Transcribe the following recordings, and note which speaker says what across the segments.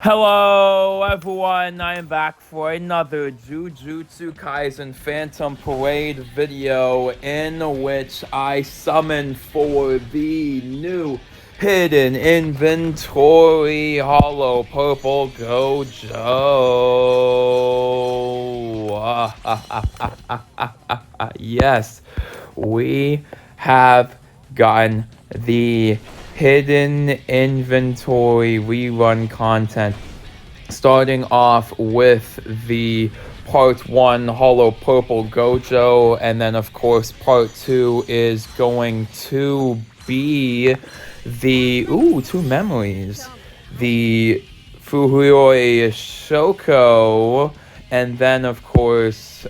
Speaker 1: Hello everyone, I am back for another Jujutsu Kaisen Phantom Parade video in which I summon for the new hidden inventory hollow purple Gojo. Yes, we have gotten the hidden inventory rerun content, starting off with the part 1 hollow purple Gojo, and then of course part 2 is going to be the two memories, the Fuhuyoi Shoko, and then of course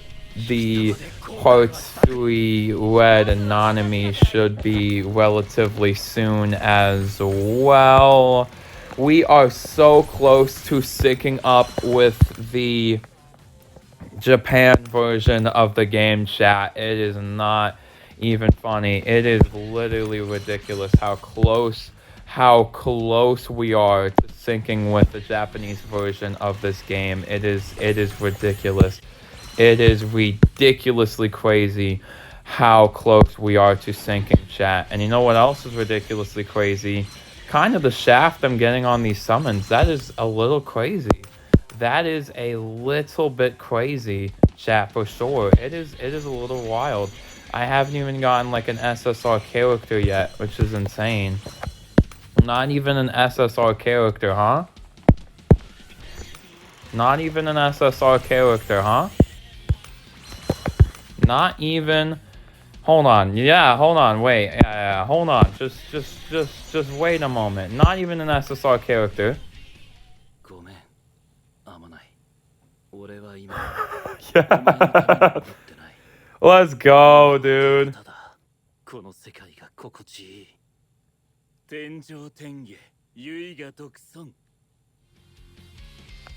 Speaker 1: the part 3 red anonymity should be relatively soon as well. We are so close to syncing up with the Japan version of the game, chat. It is not even funny. It is literally ridiculous how close we are to syncing with the Japanese version of this game. It is ridiculous. It is ridiculously crazy how close we are to syncing, chat. And you know what else is ridiculously crazy? Kind of the shaft I'm getting on these summons. That is a little crazy. That is a little bit crazy, chat, for sure. It is a little wild. I haven't even gotten like an SSR character yet, which is insane. Not even an SSR character, huh? Not even an SSR character, huh? Not even. Hold on. Yeah, hold on. Wait. Yeah, hold on. Just wait a moment. Not even an SSR character. Yeah. Let's go, dude.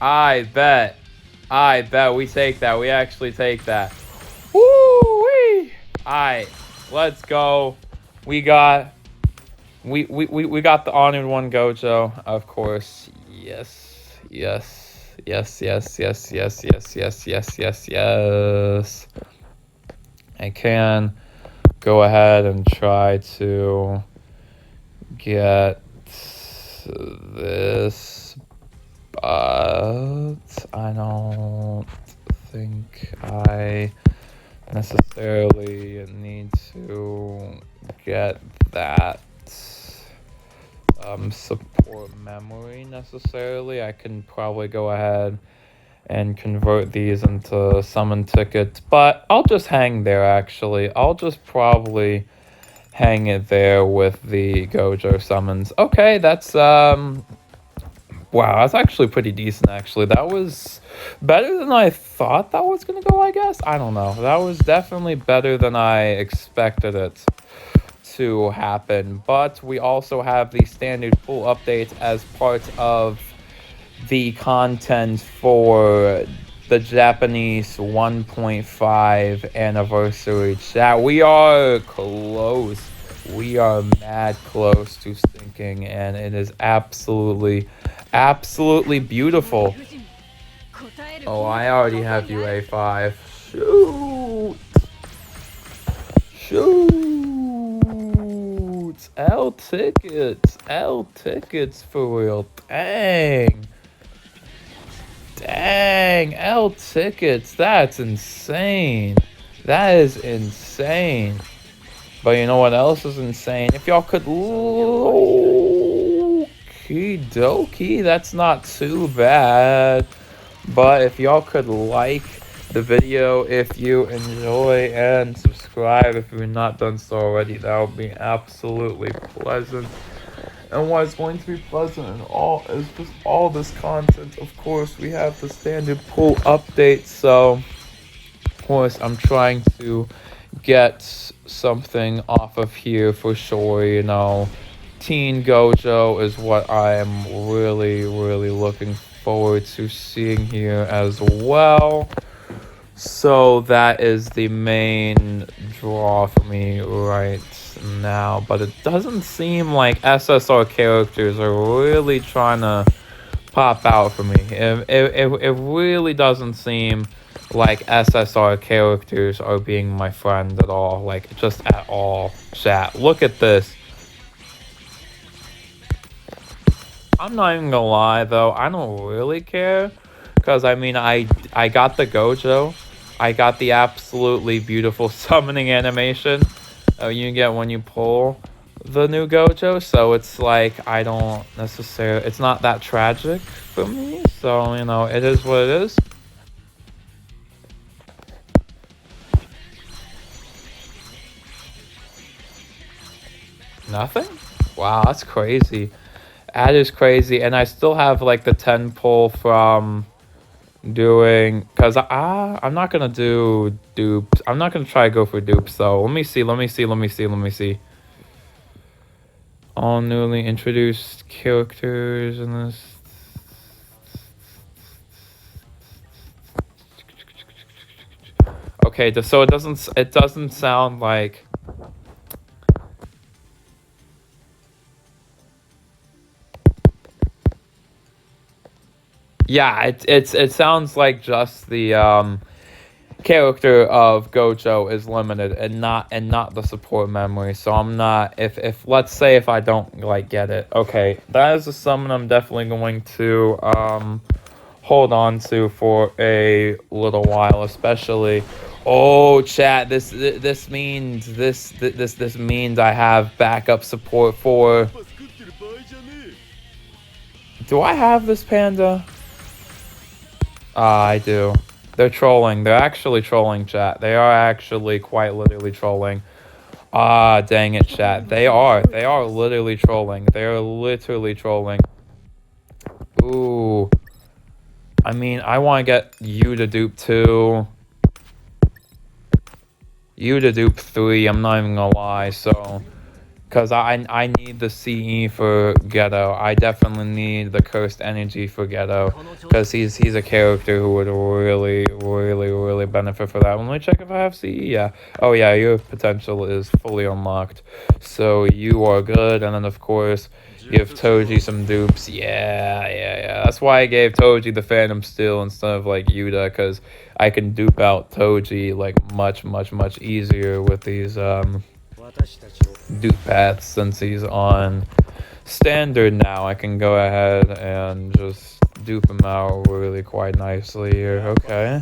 Speaker 1: I bet. I bet we take that. We actually take that. Woo-wee! Alright, let's go. We got we got the honored one Gojo, of course. Yes. Yes. Yes, yes, yes, yes, yes, yes, yes, yes, yes. I can go ahead and try to get this, but I don't think I necessarily need to get that support memory necessarily. I can probably go ahead and convert these into summon tickets, but I'll just hang there. Actually, I'll just probably hang it there with the Gojo summons. Okay, that's wow, that's actually pretty decent. Actually, that was better than I thought that was gonna go, I guess. I don't know, that was definitely better than I expected it to happen. But we also have the standard full updates as part of the content for the Japanese 1.5 anniversary, chat. We are close. We are mad close to syncing, and it is absolutely beautiful. Oh, I already have you A5. Shoot. Shoot. L tickets. L tickets for real. Dang. Dang, L tickets. That's insane. That is insane. But you know what else is insane? If y'all could okie dokie, that's not too bad. But if y'all could like the video if you enjoy, and subscribe if you're not done so already, that would be absolutely pleasant. And what's going to be pleasant and all is just all this content. Of course, we have the standard pull update, so of course I'm trying to get something off of here for sure. You know, Teen Gojo is what I am really looking forward to seeing here as well. So that is the main draw for me right now, but it doesn't seem like SSR characters are really trying to pop out for me. It really doesn't seem like SSR characters are being my friend at all. Like, just at all. Chat, look at this. I'm not even gonna lie, though. I don't really care. Because, I mean, I got the Gojo. I got the absolutely beautiful summoning animation you get when you pull the new Gojo. So it's like, I don't necessarily... It's not that tragic for me. So, you know, it is what it is. Nothing? Wow, that's crazy. That is crazy. And I still have, like, the 10 pull from... doing because I'm not gonna do dupes. I'm not gonna try to go for dupes though. Let me see. All newly introduced characters in this. Okay, so it doesn't sound like. Yeah, it sounds like just the character of Gojo is limited and not the support memory. So I'm not if let's say if I don't like get it. Okay, that is a summon I'm definitely going to hold on to for a little while, especially. Oh, chat, this means this means I have backup support for. Do I have this panda? I do. They're trolling. They're actually trolling, chat. They are actually quite literally trolling. Ah, dang it, chat. They are literally trolling. They are literally trolling. Ooh. I mean, I want to get you to dupe 2. You to dupe 3. I'm not even gonna lie, so... Because I need the CE for Geto. I definitely need the cursed energy for Geto. Because he's a character who would really benefit for that. Let me check if I have CE. Yeah. Oh yeah, your potential is fully unlocked. So you are good. And then of course, give Toji some dupes. Yeah. That's why I gave Toji the Phantom Steel instead of like Yuta. Because I can dupe out Toji like much easier with these dupe paths. Since he's on standard now, I can go ahead and just dupe him out really quite nicely here. Okay.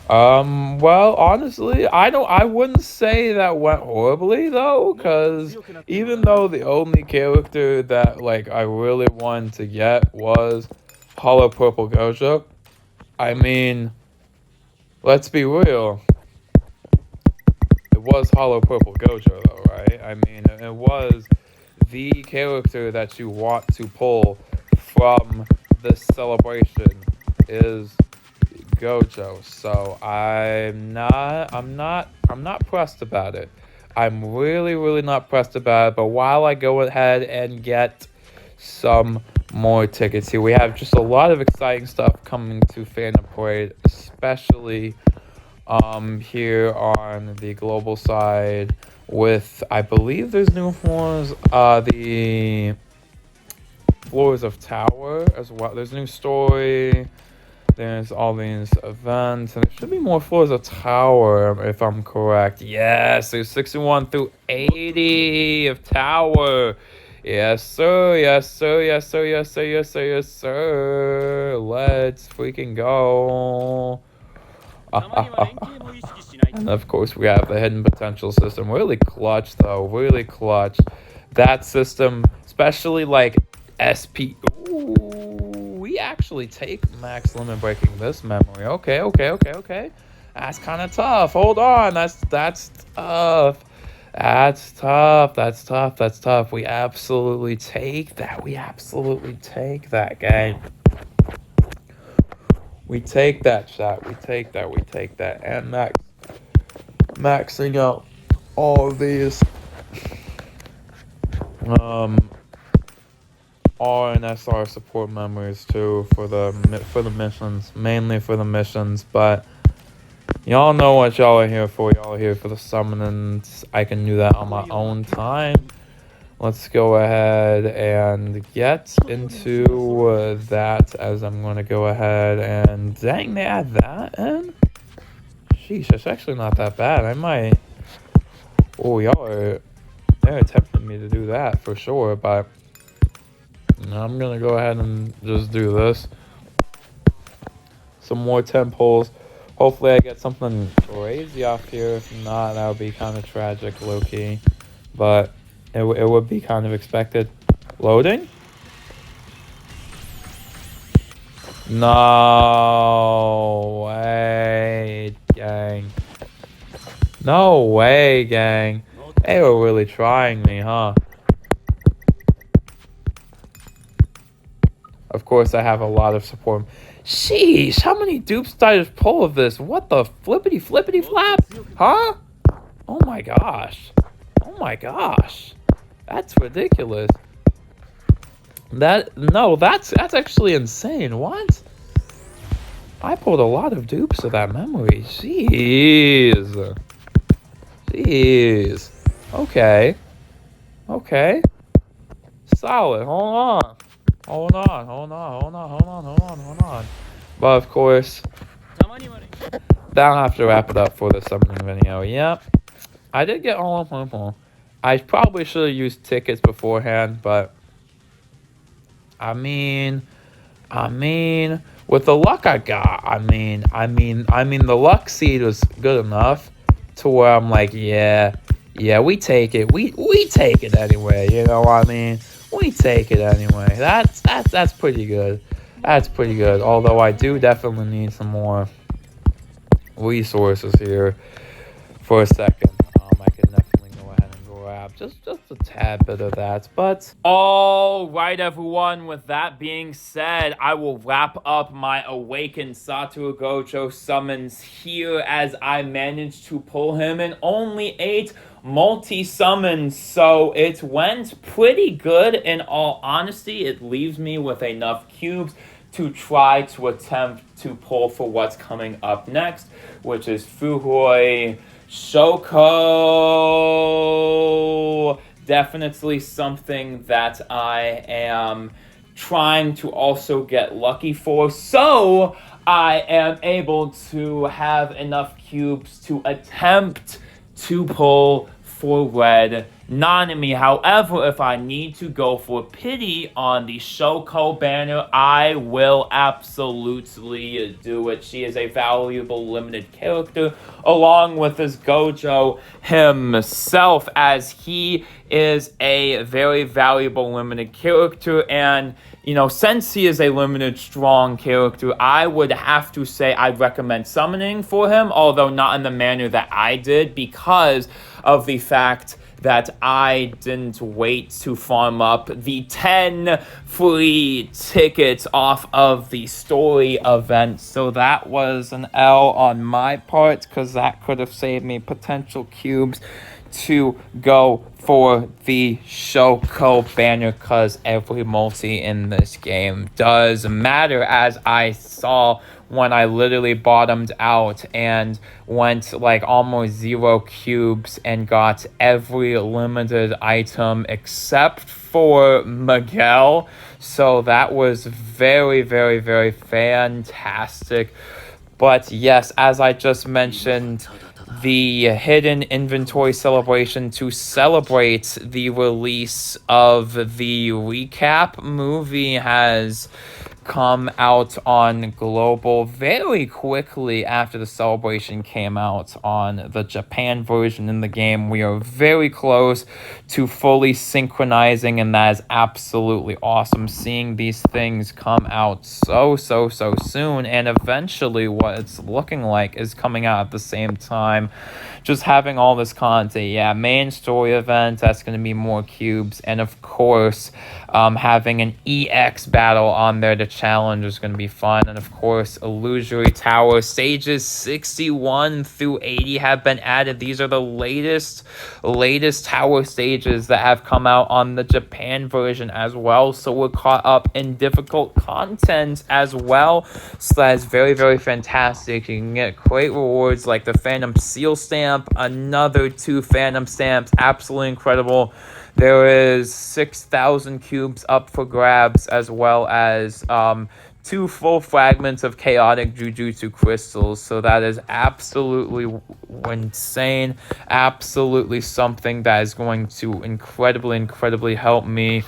Speaker 1: Well, honestly, I wouldn't say that went horribly though, because even though the only character that like I really wanted to get was Hollow Purple Gojo, I mean, let's be real. It was Hollow Purple Gojo though, right? I mean, it was the character that you want to pull from this celebration is Gojo. So I'm not pressed about it. I'm really not pressed about it. But while I go ahead and get some more tickets here, we have just a lot of exciting stuff coming to Phantom Parade, especially here on the global side with, I believe there's new floors, the floors of Tower as well. There's a new story. There's all these events, and there should be more floors of Tower, if I'm correct. Yes, there's 61 through 80 of Tower. Yes, sir. Yes, sir. Yes, sir. Yes, sir. Yes, sir. Yes, sir. Let's freaking go. And of course, we have the hidden potential system. Really clutch, though. Really clutch. That system, especially like SP. Ooh, we actually take max limit breaking this memory. Okay. That's kind of tough. Hold on. That's tough. That's tough. We absolutely take that. Gang. We take that shot. We take that. And maxing out all of these R and SR support memories too for the missions, mainly for the missions. But y'all know what y'all are here for. Y'all are here for the summonings. I can do that on my own time. let's go ahead and get into that, as I'm going to go ahead and... Dang, they add that in? Sheesh, that's actually not that bad. I might... Oh, they're tempting me to do that for sure, but... I'm going to go ahead and just do this. Some more 10 pulls. Hopefully I get something crazy off here. If not, that would be kind of tragic, low-key. But it would be kind of expected. Loading? No way, gang. No way, gang. They were really trying me, huh? Of course, I have a lot of support. Sheesh, how many dupes did I just pull of this? What the flippity flap? Huh? Oh my gosh. Oh my gosh. That's ridiculous. That's actually insane. What? I pulled a lot of dupes of that memory. Jeez. Jeez. Okay. Okay. Solid. Hold on. But of course, that'll have to wrap it up for the summoning video. Yep. I did get all of them. I probably should have used tickets beforehand, but I mean, with the luck I got, I mean, the luck seed was good enough to where I'm like, yeah, we take it. We take it anyway. You know what I mean? We take it anyway. That's pretty good. That's pretty good. Although I do definitely need some more resources here for a second. I can definitely go ahead and grab just a tad bit of that. But all right, everyone. With that being said, I will wrap up my Awakened Satoru Gojo summons here, as I managed to pull him in only 8 multi-summons, so it went pretty good. In all honesty, it leaves me with enough cubes to try to attempt to pull for what's coming up next, which is Fuhoi Shoko. Definitely something that I am trying to also get lucky for, so I am able to have enough cubes to attempt to pull for red Nanami. However, if I need to go for pity on the Shoko banner, I will absolutely do it. She is a valuable limited character, along with this Gojo himself, as he is a very valuable limited character. And since he is a limited strong character, I would have to say I'd recommend summoning for him, although not in the manner that I did, because of the fact that I didn't wait to farm up the 10 free tickets off of the story event. So that was an L on my part, because that could have saved me potential cubes to go for the Shoko banner, because every multi in this game does matter, as I saw when I literally bottomed out and went like almost 0 cubes and got every limited item except for Miguel. So that was very, very, very fantastic. But yes, as I just mentioned, the hidden inventory celebration to celebrate the release of the recap movie has come out on global very quickly after the celebration came out on the Japan version in the game. We are very close to fully synchronizing, and that is absolutely awesome, seeing these things come out so soon. And eventually what it's looking like is coming out at the same time. Just having all this content, main story event, that's going to be more cubes, and of course having an EX battle on there to challenge is going to be fun. And of course, Illusory Tower stages 61 through 80 have been added. These are the latest tower stages that have come out on the Japan version as well, so we're caught up in difficult content as well. So that is very, very fantastic. You can get great rewards like the Phantom Seal stamp, another 2 Phantom stamps, absolutely incredible. There is 6,000 cubes up for grabs, as well as 2 full fragments of chaotic Jujutsu crystals. So that is absolutely insane. Absolutely something that is going to incredibly help me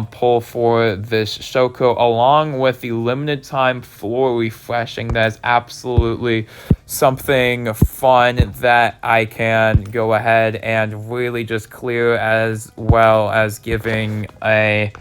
Speaker 1: pull for this Shoko, along with the limited time floor refreshing. That is absolutely something fun that I can go ahead and really just clear, as well as giving a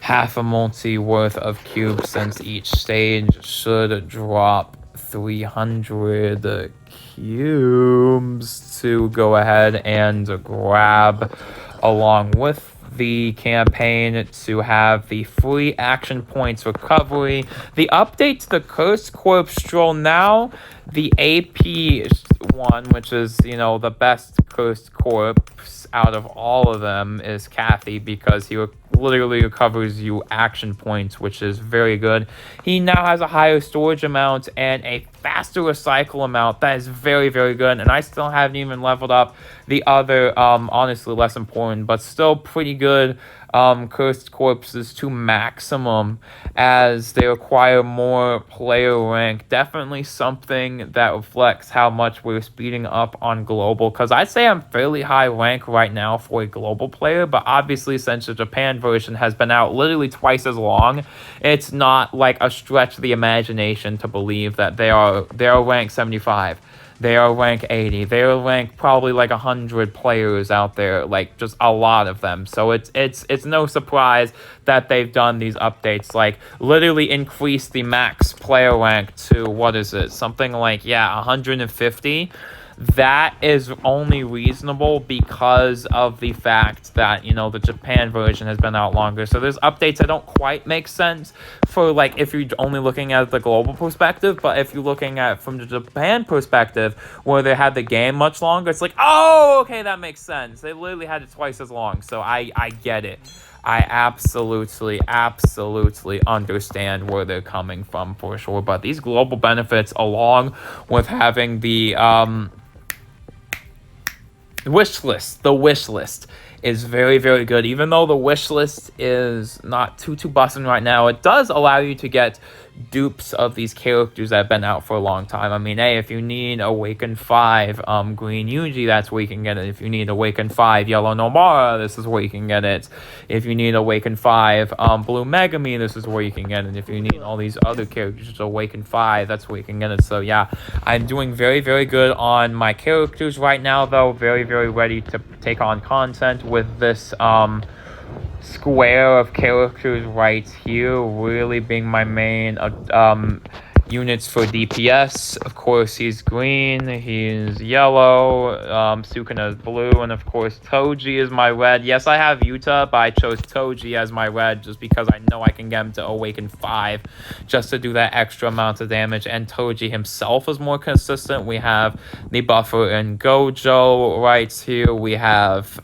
Speaker 1: half a multi worth of cubes, since each stage should drop 300 cubes to go ahead and grab, along with the campaign to have the free action points recovery, the update to the Cursed Corpse Stroll. Now the AP one, which is, the best Cursed Corpse out of all of them, is Kathy, because he literally recovers you action points, which is very good. He now has a higher storage amount and a faster recycle amount. That is very good, and I still haven't even leveled up the other, honestly less important but still pretty good Cursed Corpses to maximum, as they require more player rank. Definitely something that reflects how much we're speeding up on global, because I'd say I'm fairly high rank right now for a global player, but obviously since the Japan version has been out literally twice as long, it's not like a stretch of the imagination to believe that they are ranked 75. They are rank 80. They are ranked probably like 100 players out there, like just a lot of them. So it's no surprise that they've done these updates, like literally increase the max player rank to, what is it? Something like, 150. That is only reasonable because of the fact that, the Japan version has been out longer. So there's updates that don't quite make sense for, like, if you're only looking at the global perspective. But if you're looking at from the Japan perspective, where they had the game much longer, it's like, oh, okay, that makes sense. They literally had it twice as long. So I get it. I absolutely understand where they're coming from, for sure. But these global benefits, along with having the the wish list is very good. Even though the wish list is not too busting right now, it does allow you to get dupes of these characters that have been out for a long time. I mean, hey, if you need Awaken 5 Green Yuji, that's where you can get it. If you need Awaken 5 Yellow Nomara, this is where you can get it. If you need Awaken 5 Blue Megami, this is where you can get it. If you need all these other characters, Awaken 5, that's where you can get it. So yeah, I'm doing very good on my characters right now, though. Very ready to take on content with this square of characters right here, really being my main units for DPS. Of course, he's green, he's yellow, Sukuna is blue, and of course Toji is my red. Yes, I have Yuta, but I chose Toji as my red just because I know I can get him to Awaken 5 just to do that extra amount of damage, and Toji himself is more consistent. We have the buffer in Gojo right here. We have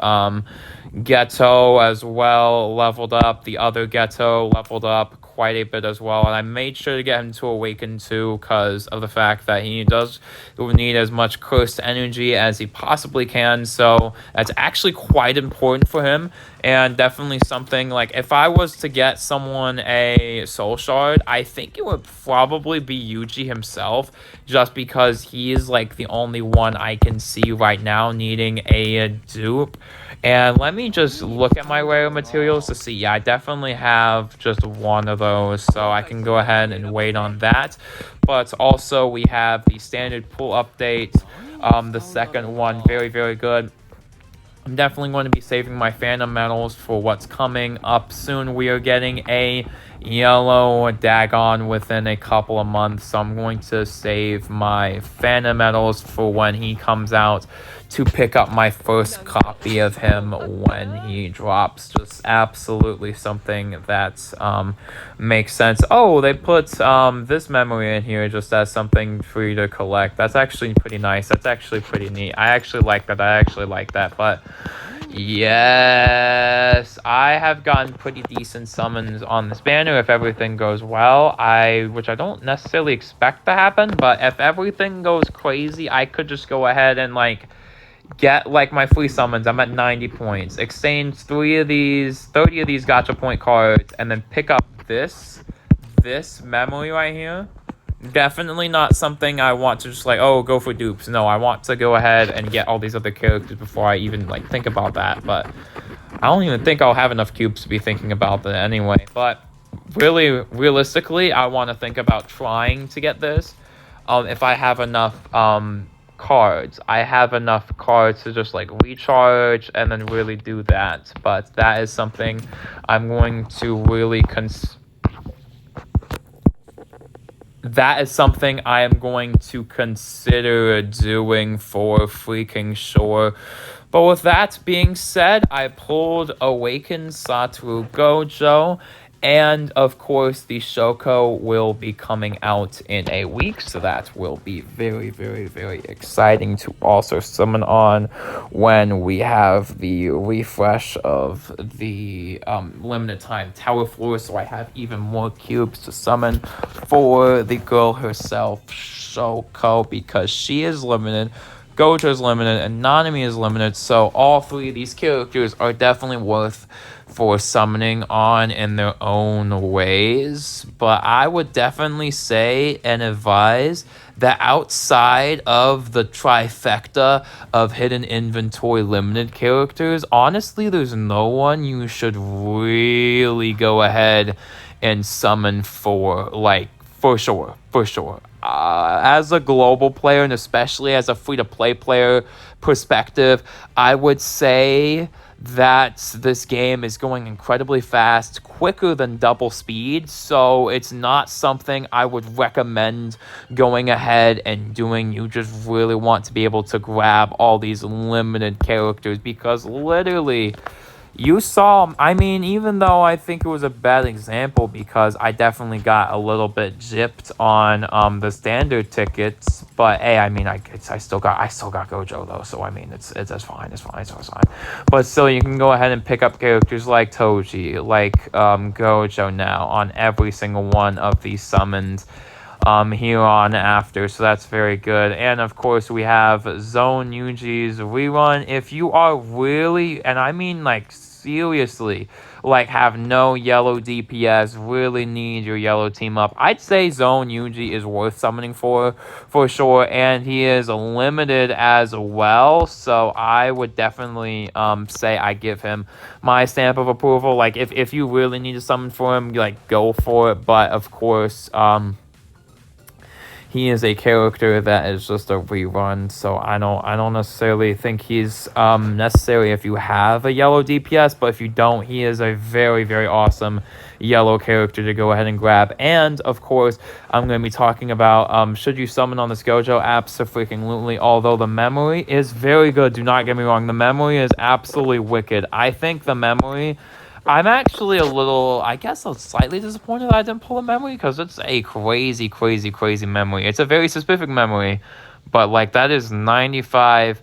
Speaker 1: Ghetto as well leveled up. The other Ghetto leveled up quite a bit as well, and I made sure to get him to Awaken 2 because of the fact that he does need as much cursed energy as he possibly can. So that's actually quite important for him, and definitely something, like, if I was to get someone a soul shard, I think it would probably be Yuji himself, just because he is like the only one I can see right now needing a dupe. And let me just look at my rare materials to see. Yeah, I definitely have just one of those, so I can go ahead and wait on that. But also we have the standard pool update, the second one, very good. I'm definitely going to be saving my Phantom Medals for what's coming up soon. We are getting a yellow Dagon within a couple of months, so I'm going to save my Phantom Medals for when he comes out to pick up my first copy of him when he drops. Just absolutely something that makes sense. Oh, they put this memory in here just as something for you to collect. That's actually pretty nice. That's actually pretty neat. I actually like that. But yes, I have gotten pretty decent summons on this banner if everything goes well. Which I don't necessarily expect to happen, but if everything goes crazy, I could just go ahead and, like, get like my free summons. I'm at 90 points. Exchange 30 of these gacha point cards, and then pick up this memory right here. Definitely not something I want to just like, oh, go for dupes. No, I want to go ahead and get all these other characters before I even like think about that. But I don't even think I'll have enough cubes to be thinking about that anyway. But really, realistically, I want to think about trying to get this. If I have enough cards, I have enough cards to just like recharge and then really do that. But that is something I'm going to really that is something I am going to consider doing for freaking sure. But with that being said, I pulled Awakened Satoru Gojo, and of course the Shoko will be coming out in a week, so that will be very, very, very exciting to also summon on when we have the refresh of the limited time tower floor, so I have even more cubes to summon for the girl herself, Shoko, because she is limited. Gojo is limited, and Nanami is limited, so all three of these characters are definitely worth for summoning on in their own ways. But I would definitely say and advise that outside of the trifecta of hidden inventory limited characters, honestly, there's no one you should really go ahead and summon for, like, for sure. As a global player, and especially as a free-to-play player perspective, I would say that this game is going incredibly fast, quicker than double speed, so it's not something I would recommend going ahead and doing. You just really want to be able to grab all these limited characters, because literally, you saw, I mean, even though I think it was a bad example because I definitely got a little bit gypped on the standard tickets, but hey, I mean, I still got Gojo though, so I mean, it's fine, it's fine. But still, you can go ahead and pick up characters like Toji, like Gojo now on every single one of these summons here on after, so that's very good. And of course we have Zone Yuji's rerun. If you are really, and I mean like seriously, like have no yellow DPS, really need your yellow team up, I'd say Zone Yuji is worth summoning for sure, and he is limited as well, so I would definitely say I give him my stamp of approval. Like if you really need to summon for him, like go for it. But of course he is a character that is just a rerun, so I don't necessarily think he's necessary if you have a yellow DPS, but if you don't, he is a very, very awesome yellow character to go ahead and grab. And of course, I'm going to be talking about should you summon on this Gojo app, so freaking lootly, although the memory is very good, do not get me wrong, the memory is absolutely wicked. I think the memory, I'm actually a little, I guess, slightly disappointed that I didn't pull a memory, because it's a crazy memory. It's a very specific memory, but like that is 95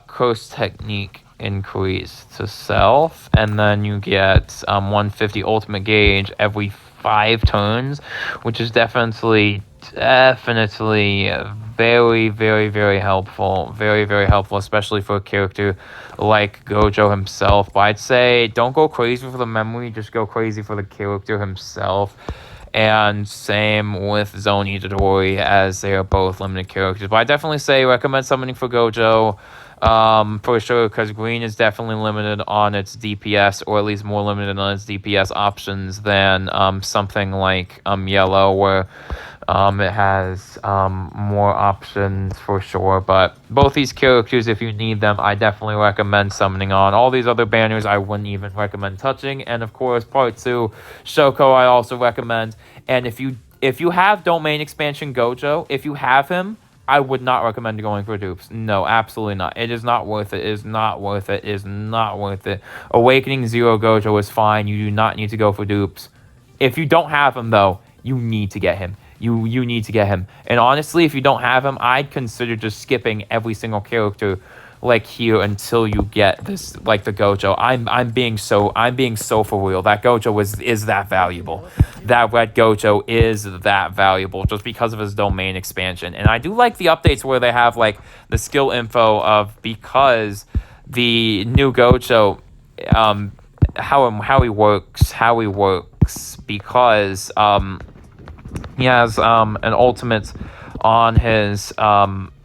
Speaker 1: coast technique increase to self, and then you get 150 ultimate gauge every 5 turns, which is definitely very, very, very helpful. Very, very helpful, especially for a character like Gojo himself. But I'd say don't go crazy for the memory, just go crazy for the character himself. And same with Zone Itadori, as they are both limited characters. But I definitely say recommend summoning for Gojo for sure, because green is definitely limited on its DPS, or at least more limited on its DPS options than something like yellow, where it has more options for sure. But both these characters, if you need them, I definitely recommend summoning on. All these other banners I wouldn't even recommend touching. And of course, part 2, Shoko, I also recommend. And if you have domain expansion Gojo, if you have him, I would not recommend going for dupes. No, absolutely not. It is not worth it. It is not worth it. It is not worth it. Awakening Zero Gojo is fine. You do not need to go for dupes. If you don't have him, though, you need to get him. You need to get him. And honestly, if you don't have him, I'd consider just skipping every single character like here until you get this, like the Gojo. I'm being so for real. That Gojo is that valuable. That red Gojo is that valuable just because of his domain expansion. And I do like the updates where they have like the skill info of, because the new Gojo, how he works because he has an ultimate on his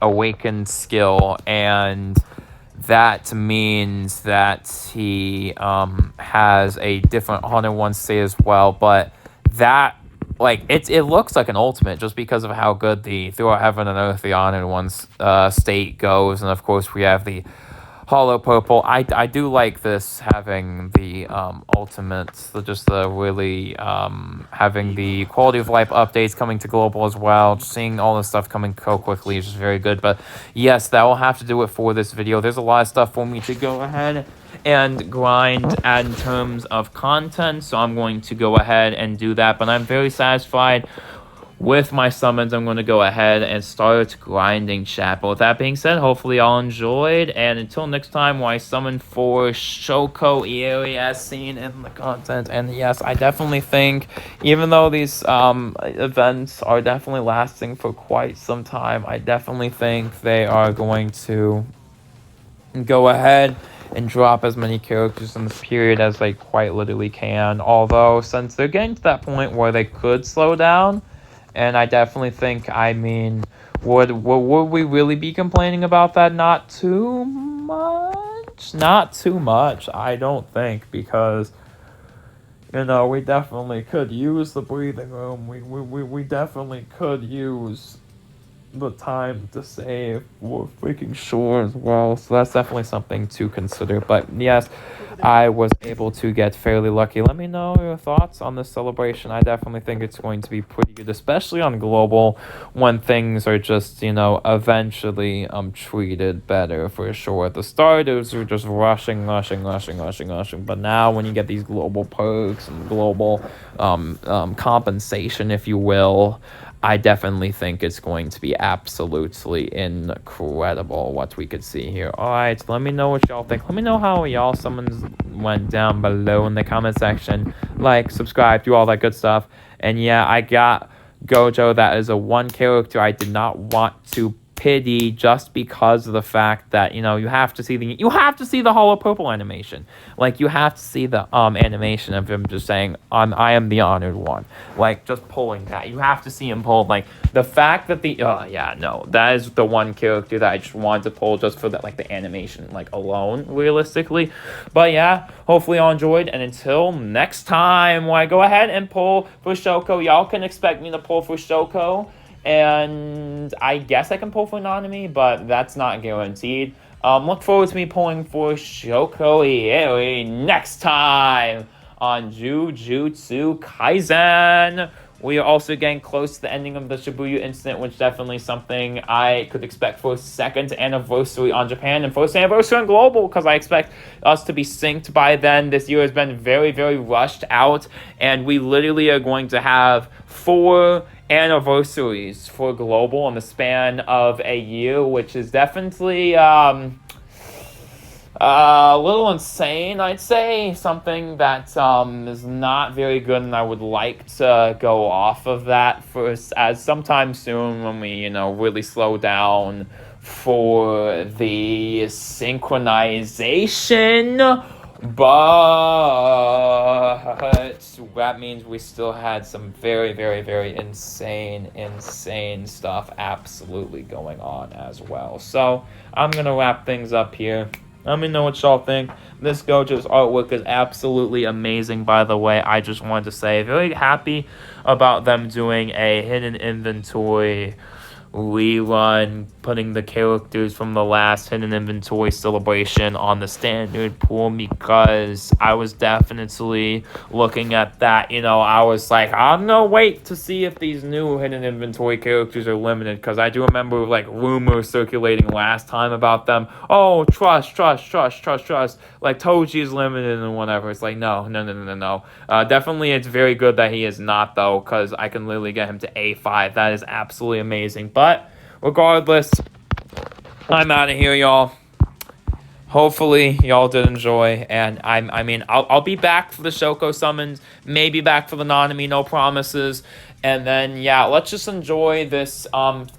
Speaker 1: awakened skill, and that means that he has a different 101 state as well. But that, like, it looks like an ultimate just because of how good the Throughout Heaven and Earth, the Honored One's state goes. And of course we have the Hollow Purple. I do like this, having the ultimates, just the really having the quality of life updates coming to global as well. Just seeing all this stuff coming so quickly is just very good. But yes, that will have to do it for this video. There's a lot of stuff for me to go ahead and grind in terms of content, so I'm going to go ahead and do that. But I'm very satisfied with my summons. I'm going to go ahead and start grinding, chat. But with that being said, hopefully y'all enjoyed, and until next time, where I summon for Shoko Ieri as seen in the content. And yes, I definitely think, even though these events are definitely lasting for quite some time, I definitely think they are going to go ahead and drop as many characters in this period as they quite literally can. Although, since they're getting to that point where they could slow down, and I definitely think, I mean, would we really be complaining about that? Not too much. Not too much, I don't think, because, you know, we definitely could use the breathing room. We definitely could use the time to save for freaking sure as well. So that's definitely something to consider. But yes, I was able to get fairly lucky. Let me know your thoughts on this celebration. I definitely think it's going to be pretty good, especially on global, when things are just, you know, eventually treated better for sure. At the start, it was just rushing. But now, when you get these global perks and global compensation, if you will, I definitely think it's going to be absolutely incredible what we could see here. Alright, let me know what y'all think. Let me know how y'all summons went down below in the comment section. Like, subscribe, do all that good stuff. And yeah, I got Gojo. That is a one character I did not want to pity, just because of the fact that, you know, you have to see the Hollow Purple animation. Like, you have to see the animation of him just saying, I am the Honored One. Like, just pulling that. You have to see him pull. Like, the fact that that is the one character that I just wanted to pull just for that, like, the animation, like, alone, realistically. But yeah, hopefully y'all enjoyed, and until next time, when I go ahead and pull for Shoko, y'all can expect me to pull for Shoko. And I guess I can pull for Nanami, but that's not guaranteed. Look forward to me pulling for Shoko Ieri next time on Jujutsu Kaisen. We are also getting close to the ending of the Shibuya incident, which definitely something I could expect for second anniversary on Japan and first anniversary on Global, because I expect us to be synced by then. This year has been very, very rushed out, and we literally are going to have 4 anniversaries for Global in the span of a year, which is definitely a little insane, I'd say. Something that is not very good, and I would like to go off of that as sometime soon, when we, you know, really slow down for the synchronization. But that means we still had some very, very, very insane stuff absolutely going on as well. So I'm gonna wrap things up here. Let me know what y'all think. This Gojo's artwork is absolutely amazing, by the way. I just wanted to say, very happy about them doing a hidden inventory rerun, putting the characters from the last hidden inventory celebration on the standard pool, because I was definitely looking at that. You know, I was like, I'm gonna wait to see if these new hidden inventory characters are limited, because I do remember, like, rumors circulating last time about them. Oh, trust, like Toji is limited and whatever. It's like, no. Definitely it's very good that he is not, though, because I can literally get him to A5. That is absolutely amazing. But regardless, I'm out of here, y'all. hopefully y'all did enjoy, and I mean, I'll be back for the Shoko summons, maybe back for the Nanami, no promises. And then, yeah, let's just enjoy this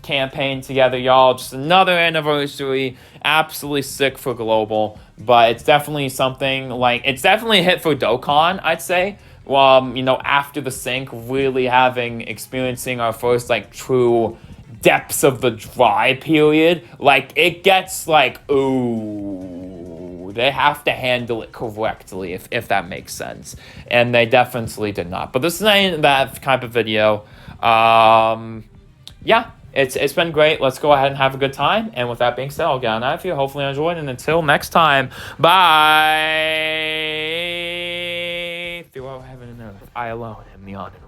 Speaker 1: campaign together, y'all. Just another anniversary. Absolutely sick for Global. But it's definitely something, like, it's definitely a hit for Dokkan, I'd say. After the sync, really experiencing our first, like, true depths of the dry period. Like, it gets, like, ooh, they have to handle it correctly, if that makes sense. And they definitely did not. But this is that type of video. Yeah, it's been great. Let's go ahead and have a good time. And with that being said, I'll get on out of here. Hopefully you enjoyed. And until next time, bye. Throughout heaven and earth, I alone am the honored.